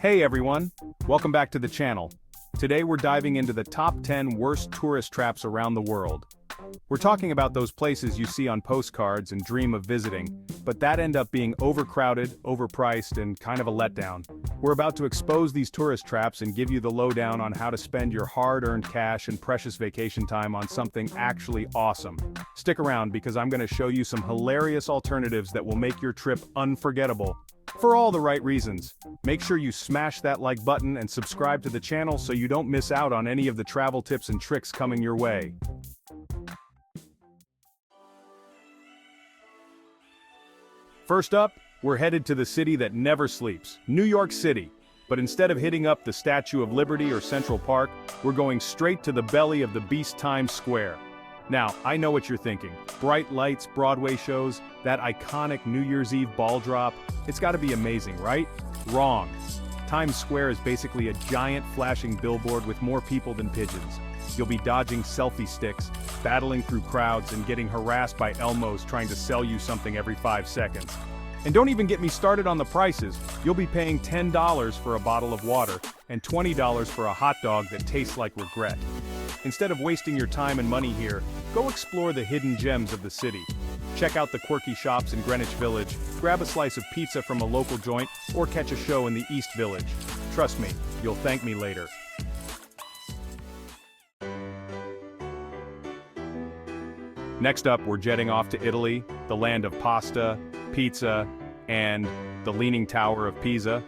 Hey everyone, welcome back to the channel. Today we're diving into the top 10 worst tourist traps around the world. We're talking about those places you see on postcards and dream of visiting, but that end up being overcrowded, overpriced, and kind of a letdown. We're about to expose these tourist traps and give you the lowdown on how to spend your hard-earned cash and precious vacation time on something actually awesome. Stick around because I'm going to show you some hilarious alternatives that will make your trip unforgettable. For all the right reasons. Make sure you smash that like button and subscribe to the channel so you don't miss out on any of the travel tips and tricks coming your way. First up, we're headed to the city that never sleeps, New York City. But instead of hitting up the Statue of Liberty or Central Park, we're going straight to the belly of the beast Times Square. Now, I know what you're thinking. Bright lights, Broadway shows, that iconic New Year's Eve ball drop. It's gotta be amazing, right? Wrong. Times Square is basically a giant flashing billboard with more people than pigeons. You'll be dodging selfie sticks, battling through crowds, and getting harassed by Elmos trying to sell you something every 5 seconds. And don't even get me started on the prices. You'll be paying $10 for a bottle of water and $20 for a hot dog that tastes like regret. Instead of wasting your time and money here, go explore the hidden gems of the city. Check out the quirky shops in Greenwich Village, grab a slice of pizza from a local joint, or catch a show in the East Village. Trust me, you'll thank me later. Next up, we're jetting off to Italy, the land of pasta, pizza, and the Leaning Tower of Pisa.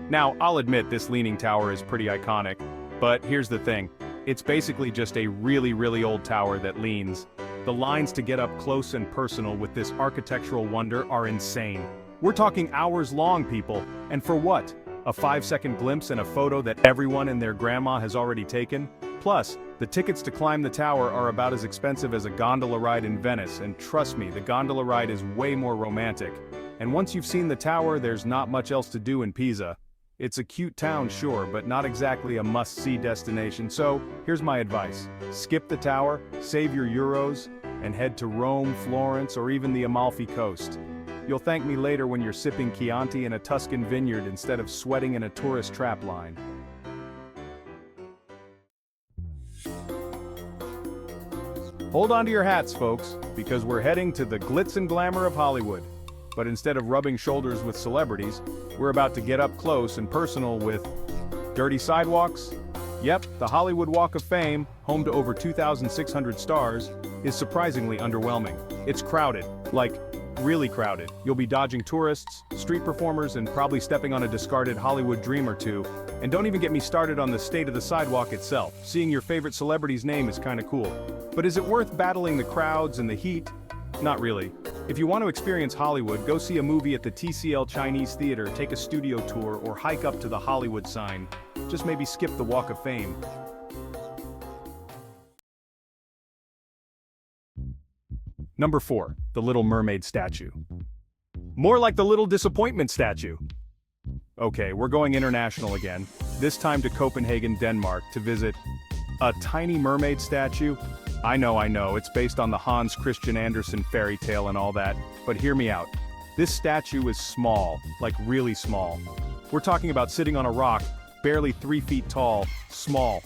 Now, I'll admit this Leaning Tower is pretty iconic, but here's the thing. It's basically just a really old tower that leans. The lines to get up close and personal with this architectural wonder are insane. We're talking hours long, people, and for what? A 5-second glimpse and a photo that everyone and their grandma has already taken? Plus, the tickets to climb the tower are about as expensive as a gondola ride in Venice, and trust me, the gondola ride is way more romantic. And once you've seen the tower, there's not much else to do in Pisa. It's a cute town, sure, but not exactly a must-see destination, so here's my advice. Skip the tower, save your euros, and head to Rome, Florence, or even the Amalfi Coast. You'll thank me later when you're sipping Chianti in a Tuscan vineyard instead of sweating in a tourist trap line. Hold on to your hats, folks, because we're heading to the glitz and glamour of Hollywood. But instead of rubbing shoulders with celebrities, we're about to get up close and personal with dirty sidewalks. Yep, the Hollywood Walk of Fame, home to over 2,600 stars, is surprisingly underwhelming. It's crowded, like really crowded. You'll be dodging tourists, street performers, and probably stepping on a discarded Hollywood dream or two. And don't even get me started on the state of the sidewalk itself. Seeing your favorite celebrity's name is kinda cool. But is it worth battling the crowds and the heat? Not really. If you want to experience Hollywood, go see a movie at the TCL Chinese Theater, take a studio tour, or hike up to the Hollywood sign. Just maybe skip the Walk of Fame. Number 4, the Little Mermaid statue. More like the Little Disappointment statue. Okay, we're going international again, this time to Copenhagen, Denmark, to visit a tiny mermaid statue. I know, it's based on the Hans Christian Andersen fairy tale and all that, but hear me out. This statue is small, like really small. We're talking about sitting on a rock, barely 3 feet tall, small.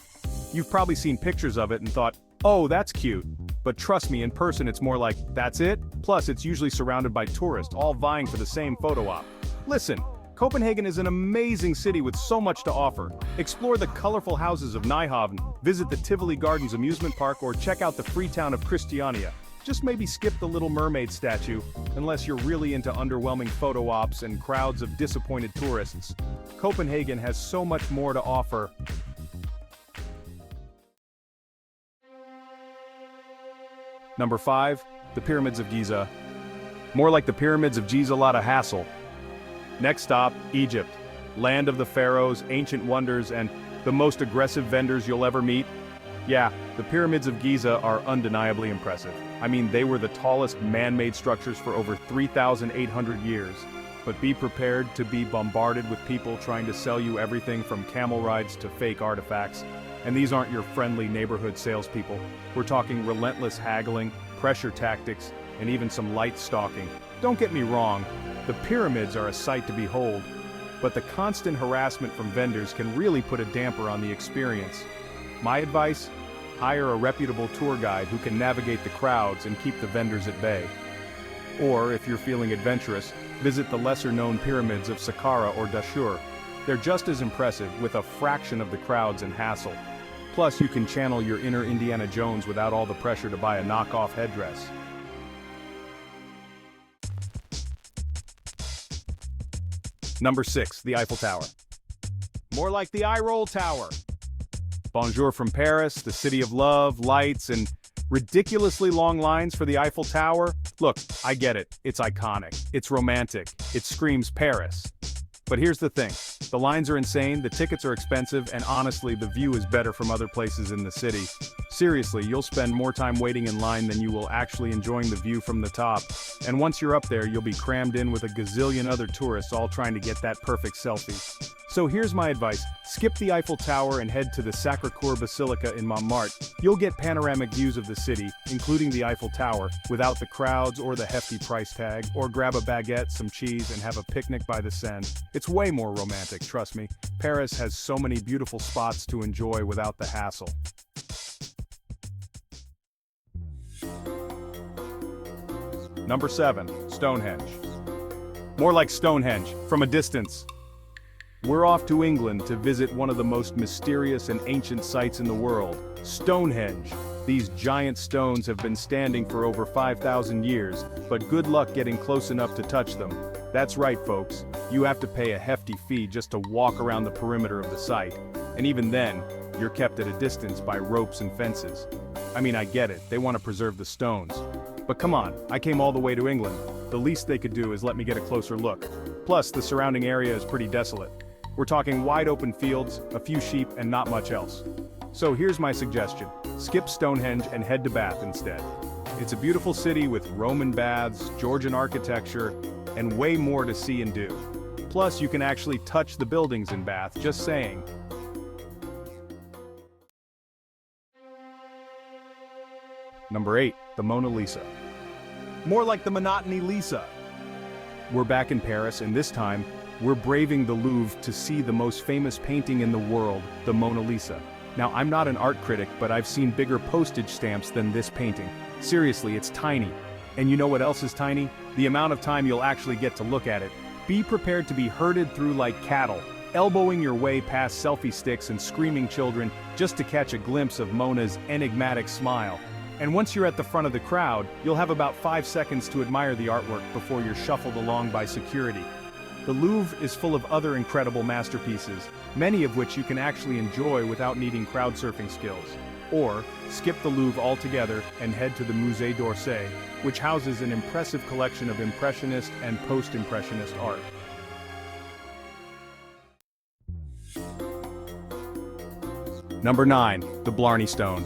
You've probably seen pictures of it and thought, oh, that's cute. But trust me, in person it's more like, that's it? Plus, it's usually surrounded by tourists, all vying for the same photo op. Listen, Copenhagen is an amazing city with so much to offer. Explore the colorful houses of Nyhavn, visit the Tivoli Gardens amusement park, or check out the free town of Christiania. Just maybe skip the Little Mermaid statue, unless you're really into underwhelming photo ops and crowds of disappointed tourists. Copenhagen has so much more to offer. Number 5, the Pyramids of Giza. More like the Pyramids of Giza, a lot of hassle. Next stop, Egypt. Land of the pharaohs, ancient wonders, and the most aggressive vendors you'll ever meet. Yeah, the Pyramids of Giza are undeniably impressive. I mean, they were the tallest man-made structures for over 3,800 years. But be prepared to be bombarded with people trying to sell you everything from camel rides to fake artifacts. And these aren't your friendly neighborhood salespeople. We're talking relentless haggling, pressure tactics, and even some light stalking. Don't get me wrong, the pyramids are a sight to behold. but the constant harassment from vendors can really put a damper on the experience. My advice? Hire a reputable tour guide who can navigate the crowds and keep the vendors at bay. Or, if you're feeling adventurous, visit the lesser-known pyramids of Saqqara or Dashur. They're just as impressive, with a fraction of the crowds and hassle. Plus, you can channel your inner Indiana Jones without all the pressure to buy a knockoff headdress. Number 6, the Eiffel Tower. More like the Eye Roll Tower. Bonjour from Paris, the city of love, lights, and ridiculously long lines for the Eiffel Tower. Look, I get it. It's iconic. It's romantic. It screams Paris. But here's the thing. The lines are insane, the tickets are expensive, and honestly, the view is better from other places in the city. Seriously, you'll spend more time waiting in line than you will actually enjoying the view from the top. And once you're up there, you'll be crammed in with a gazillion other tourists all trying to get that perfect selfie. So here's my advice. Skip the Eiffel Tower and head to the Sacré-Cœur Basilica in Montmartre. You'll get panoramic views of the city, including the Eiffel Tower, without the crowds or the hefty price tag, or grab a baguette, some cheese, and have a picnic by the Seine. It's way more romantic, trust me. Paris has so many beautiful spots to enjoy without the hassle. Number 7, Stonehenge. More like Stonehenge, from a distance. We're off to England to visit one of the most mysterious and ancient sites in the world, Stonehenge. These giant stones have been standing for over 5,000 years, but good luck getting close enough to touch them. That's right, folks. You have to pay a hefty fee just to walk around the perimeter of the site. And even then, you're kept at a distance by ropes and fences. I mean, I get it, they want to preserve the stones. But come on, I came all the way to England. The least they could do is let me get a closer look. Plus, the surrounding area is pretty desolate. We're talking wide open fields, a few sheep, and not much else. So here's my suggestion. Skip Stonehenge and head to Bath instead. It's a beautiful city with Roman baths, Georgian architecture, and way more to see and do. Plus, you can actually touch the buildings in Bath, just saying. Number 8, the Mona Lisa. More like the monotony Lisa. We're back in Paris, and this time, we're braving the Louvre to see the most famous painting in the world, the Mona Lisa. Now, I'm not an art critic, but I've seen bigger postage stamps than this painting. Seriously, it's tiny. And you know what else is tiny? The amount of time you'll actually get to look at it. Be prepared to be herded through like cattle, elbowing your way past selfie sticks and screaming children just to catch a glimpse of Mona's enigmatic smile. And once you're at the front of the crowd, you'll have about 5 seconds to admire the artwork before you're shuffled along by security. The Louvre is full of other incredible masterpieces, many of which you can actually enjoy without needing crowd surfing skills. Or, skip the Louvre altogether and head to the Musée d'Orsay, which houses an impressive collection of Impressionist and Post-Impressionist art. Number 9, the Blarney Stone.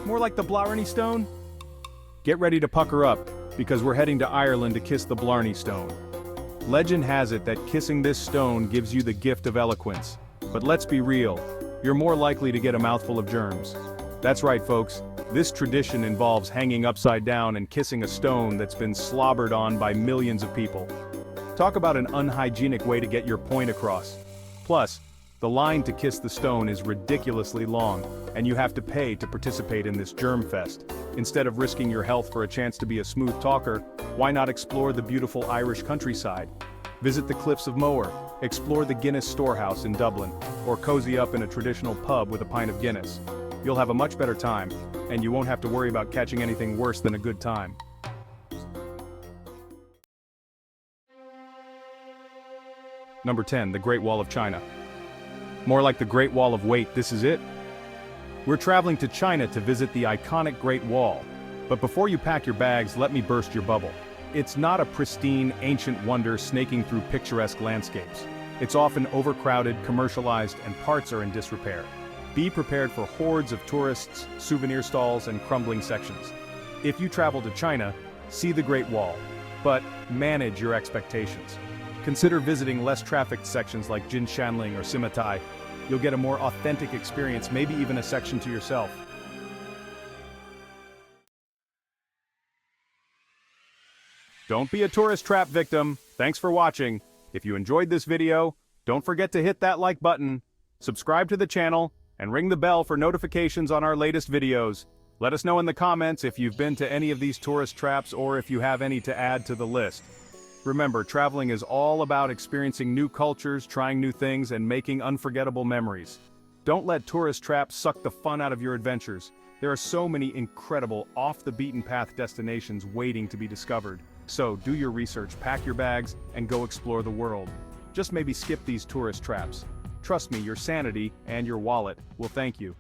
More like the Blarney Stone? Get ready to pucker up, because we're heading to Ireland to kiss the Blarney Stone. Legend has it that kissing this stone gives you the gift of eloquence. But let's be real, you're more likely to get a mouthful of germs. That's right, folks. This tradition involves hanging upside down and kissing a stone that's been slobbered on by millions of people. Talk about an unhygienic way to get your point across. Plus, the line to kiss the stone is ridiculously long, and you have to pay to participate in this germ fest. Instead of risking your health for a chance to be a smooth talker, why not explore the beautiful Irish countryside? Visit the Cliffs of Moher, explore the Guinness Storehouse in Dublin, or cozy up in a traditional pub with a pint of Guinness. You'll have a much better time, and you won't have to worry about catching anything worse than a good time. Number 10, the Great Wall of China. More like the Great Wall of Wait, this is it? We're traveling to China to visit the iconic Great Wall. But before you pack your bags, let me burst your bubble. It's not a pristine, ancient wonder snaking through picturesque landscapes. It's often overcrowded, commercialized, and parts are in disrepair. Be prepared for hordes of tourists, souvenir stalls, and crumbling sections. If you travel to China, see the Great Wall, but manage your expectations. Consider visiting less trafficked sections like Jinshanling or Simitai. You'll get a more authentic experience, maybe even a section to yourself. Don't be a tourist trap victim. Thanks for watching. If you enjoyed this video, don't forget to hit that like button, subscribe to the channel, and ring the bell for notifications on our latest videos. Let us know in the comments if you've been to any of these tourist traps or if you have any to add to the list. Remember, traveling is all about experiencing new cultures, trying new things, and making unforgettable memories. Don't let tourist traps suck the fun out of your adventures. There are so many incredible, off-the-beaten-path destinations waiting to be discovered. So, do your research, pack your bags, and go explore the world. Just maybe skip these tourist traps. Trust me, your sanity and your wallet will thank you.